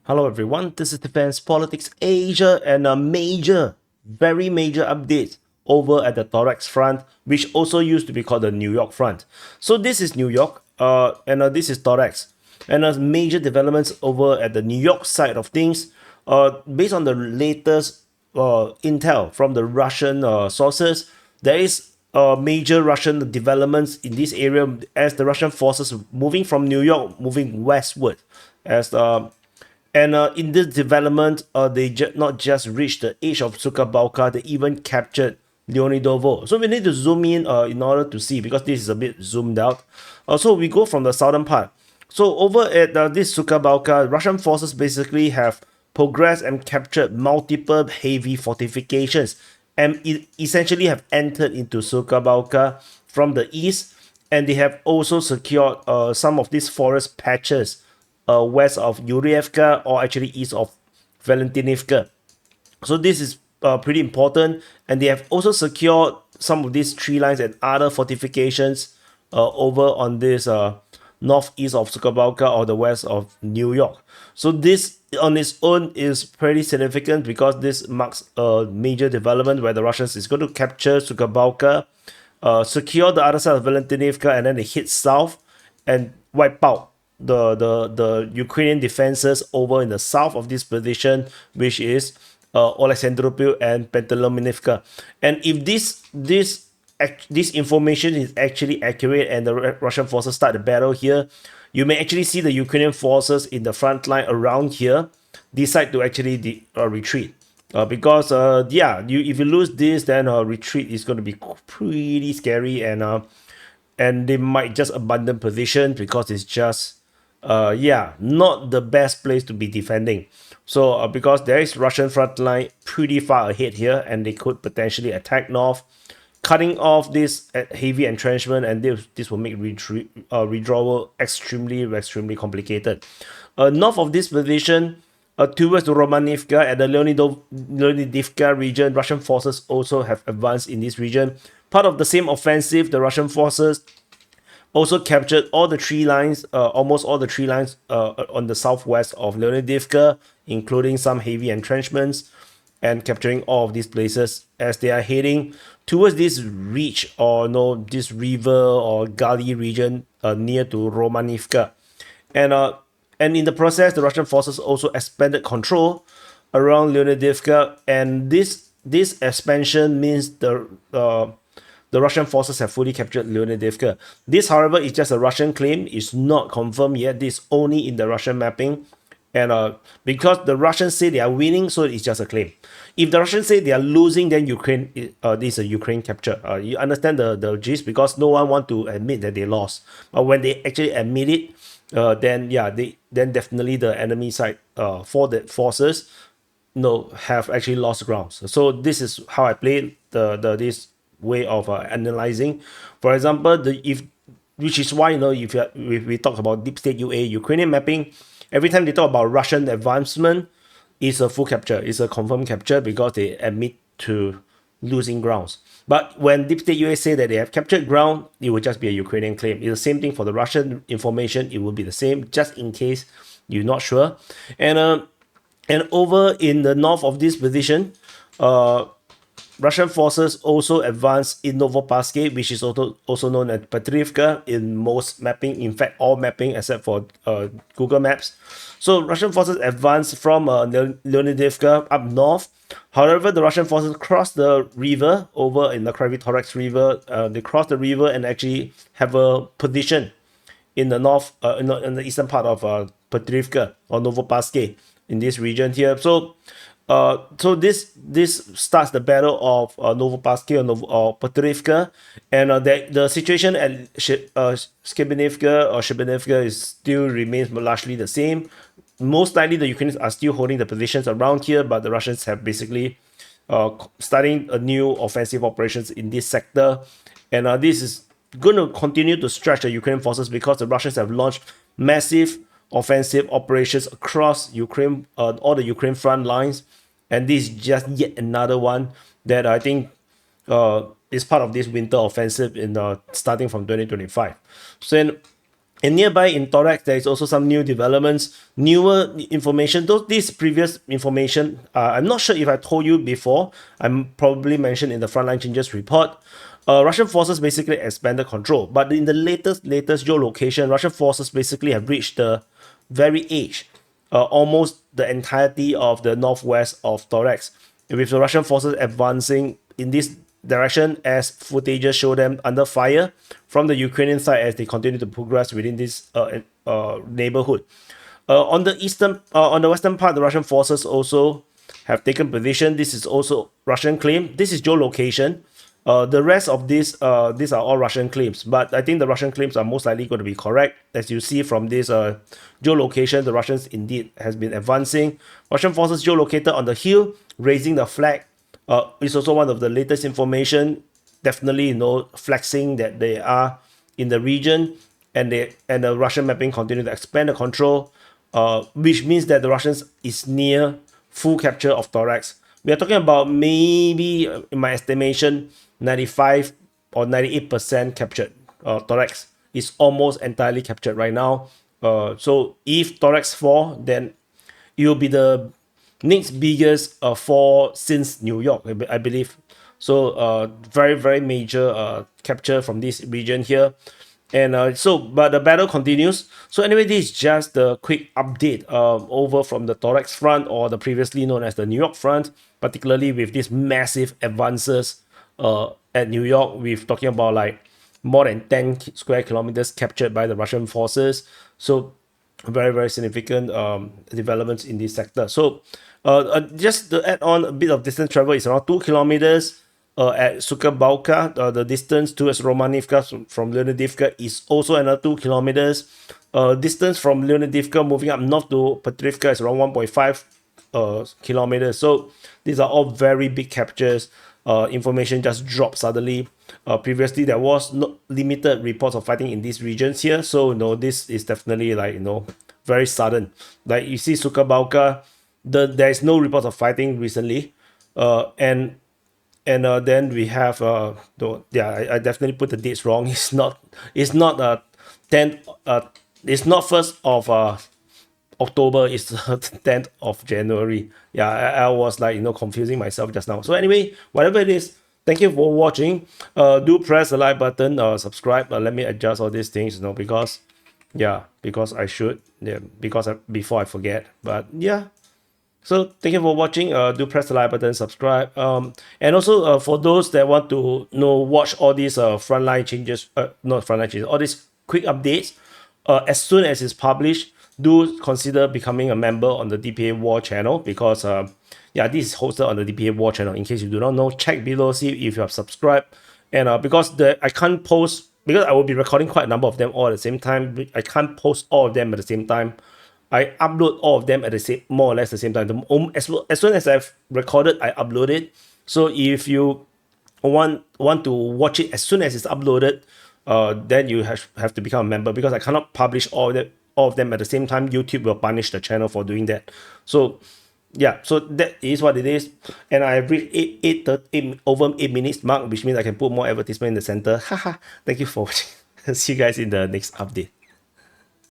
Hello everyone, this is Defense Politics Asia and a very major update over at the Toretsk front, which also used to be called the New-York Front. So this is New York, and this is Toretsk. And major developments over at the New York side of things, based on the latest intel from the Russian sources, there is major Russian developments in this area as the Russian forces moving from New York, moving westward, as in this development, they not just reached the edge of Sukabalka, they even captured Leonidovo. So we need to zoom in order to see, because this is a bit zoomed out. So we go from the southern part. So over at this Sukabalka, Russian forces basically have progressed and captured multiple heavy fortifications and essentially have entered into Sukabalka from the east, and they have also secured some of these forest patches west of Yurievka, or actually east of Valentinivka. So this is pretty important, and they have also secured some of these tree lines and other fortifications over on this northeast of Sukabalka or the west of New York. So this on its own is pretty significant, because this marks a major development where the Russians is going to capture Sukabalka, secure the other side of Valentinivka, and then they hit south and wipe out the Ukrainian defenses over in the south of this position, which is Alexandropil and Panteleimonivka. And if this information is actually accurate and the Russian forces start the battle here, you may actually see the Ukrainian forces in the front line around here decide to actually retreat. Because if you lose this, then retreat is going to be pretty scary, and they might just abandon position, because it's just not the best place to be defending. So because there is Russian front line pretty far ahead here, and they could potentially attack north, cutting off this heavy entrenchment, and this will make withdrawal extremely complicated. North of this position, towards the Romanivka and the Leonidivka region, Russian forces also have advanced in this region. Part of the same offensive, the Russian forces also captured all the tree lines, almost all the tree lines on the southwest of Leonidivka, including some heavy entrenchments, and capturing all of these places as they are heading towards this reach, or this river or gully region near to Romanivka. And in the process, the Russian forces also expanded control around Leonidivka, and this expansion means the Russian forces have fully captured Leonidivka. This, however, is just a Russian claim. It's not confirmed yet. This is only in the Russian mapping. And because the Russians say they are winning, so it's just a claim. If the Russians say they are losing, then Ukraine, this is a Ukraine capture. You understand the gist, because no one want to admit that they lost. But when they actually admit it, then definitely the enemy side for the forces have actually lost grounds. So this is how I play this way of analyzing. For example, which is why if we talk about deep state UA Ukrainian mapping, every time they talk about Russian advancement, it's a full capture, it's a confirmed capture, because they admit to losing grounds. But when deep state UA say that they have captured ground, it will just be a Ukrainian claim. It's the same thing for the Russian information. It will be the same, just in case you're not sure. And over in the north of this position, Russian forces also advanced in Novopasky, which is also known as Petrivka in most mapping, in fact all mapping except for Google Maps. So Russian forces advanced from Leonidivka up north. However, the Russian forces crossed the river over in the Toretsk River. They crossed the river and actually have a position in the north, in the eastern part of Petrivka or Novopasky in this region here. So this starts the battle of Novopasky or Petrivka, and the situation at Shibinivka is still remains largely the same. Most likely the Ukrainians are still holding the positions around here, but the Russians have basically starting a new offensive operations in this sector, and this is going to continue to stretch the Ukrainian forces, because the Russians have launched massive offensive operations across Ukraine, all the Ukraine front lines, and this is just yet another one that I think is part of this winter offensive in starting from 2025. So And nearby in Toretsk, there is also some new developments, newer information. This previous information, I'm not sure if I told you before. I'm probably mentioned in the frontline changes report. Russian forces basically expanded control, but in the latest geolocation, Russian forces basically have reached the very edge, almost the entirety of the northwest of Toretsk, with the Russian forces advancing in this direction as footages show them under fire from the Ukrainian side as they continue to progress within this neighborhood. On the western part, the Russian forces also have taken position. This is also Russian claim. This is geolocation. The rest of these are all Russian claims, but I think the Russian claims are most likely going to be correct. As you see from this geolocation, the Russians indeed has been advancing. Russian forces geolocated on the hill, raising the flag. It's also one of the latest information, definitely flexing that they are in the region, and the Russian mapping continue to expand the control, which means that the Russians is near full capture of Toretsk. We are talking about maybe, in my estimation, 95 or 98% captured. Toretsk is almost entirely captured right now. So if Toretsk fall, then it will be the next biggest fall since New York, I believe. So very, very major capture from this region here. And but the battle continues. So anyway, this is just the quick update over from the Toretsk front, or the previously known as the New York front, particularly with these massive advances at New York. We're talking about like more than 10 square kilometers captured by the Russian forces. So very, very significant developments in this sector. So just to add on, a bit of distance travel is around 2 kilometers. At Sukabalka, the distance towards Romanivka from Leonidivka is also another 2 kilometers. Distance from Leonidivka moving up north to Petrivka is around 1.5 kilometers. So these are all very big captures. Information just dropped suddenly. Previously, there was no limited reports of fighting in these regions here. So this is definitely like very sudden. Like you see Sukabalka, there is no reports of fighting recently, and then we have I definitely put the dates wrong. It's not 10th, it's not 1st of October, it's 10th of January. Yeah, I was like confusing myself just now. So anyway, whatever it is, thank you for watching. Do press the like button, subscribe. Let me adjust all these things, because I should, before I forget. But yeah. So thank you for watching. Do press the like button, subscribe. And also for those that want to watch all these frontline changes, not frontline changes, all these quick updates, as soon as it's published, do consider becoming a member on the DPA War channel, because this is hosted on the DPA War channel. In case you do not know, check below, see if you have subscribed. And because I can't post, because I will be recording quite a number of them all at the same time, I can't post all of them at the same time. I upload all of them at the same, more or less the same time. As soon as I've recorded, I upload it. So if you want to watch it as soon as it's uploaded, then you have to become a member, because I cannot publish all of them at the same time. YouTube will punish the channel for doing that. So yeah, so that is what it is. And I have reached over 8 minutes mark, which means I can put more advertisement in the center. Haha. Thank you for watching. See you guys in the next update.